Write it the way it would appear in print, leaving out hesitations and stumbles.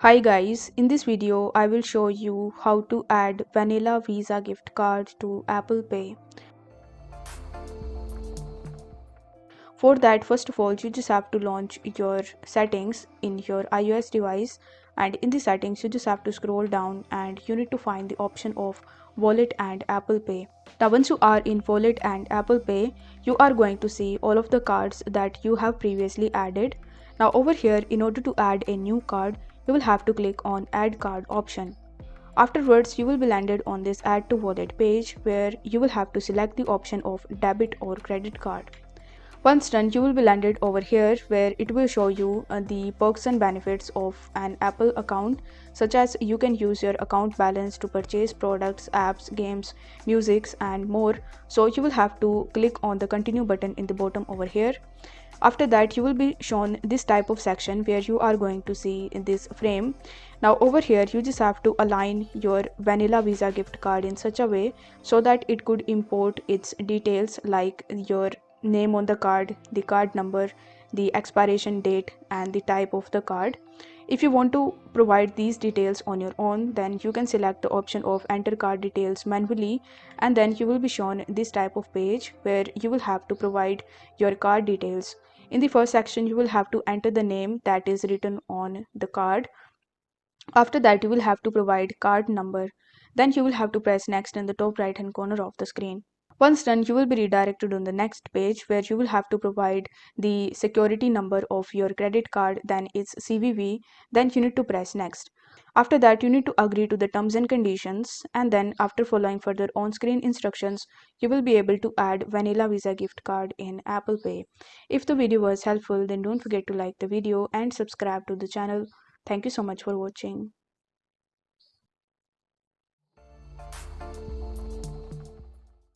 Hi guys, in this video I will show you how to add Vanilla Visa gift card to Apple Pay. For that, first of all, you just have to launch your settings in your iOS device, and in the settings you just have to scroll down and you need to find the option of Wallet and Apple Pay. Now once you are in Wallet and Apple Pay, you are going to see all of the cards that you have previously added. Now over here, in order to add a new card, you will have to click on Add Card option. Afterwards, you will be landed on this Add to Wallet page where you will have to select the option of debit or credit card. Once done, you will be landed over here where it will show you the perks and benefits of an Apple account, such as you can use your account balance to purchase products, apps, games, musics and more. So you will have to click on the continue button in the bottom over here. After that, you will be shown this type of section where you are going to see this frame. Now over here, you just have to align your Vanilla Visa gift card in such a way so that it could import its details like your name on the card number, the expiration date and the type of the card. If you want to provide these details on your own, then you can select the option of enter card details manually, and then you will be shown this type of page where you will have to provide your card details. In the first section, you will have to enter the name that is written on the card. After that, you will have to provide card number. Then you will have to press next in the top right hand corner of the screen. Once done, you will be redirected on the next page where you will have to provide the security number of your credit card, then its CVV, then you need to press next. After that, you need to agree to the terms and conditions, and then after following further on-screen instructions, you will be able to add Vanilla Visa gift card in Apple Pay. If the video was helpful, then don't forget to like the video and subscribe to the channel. Thank you so much for watching.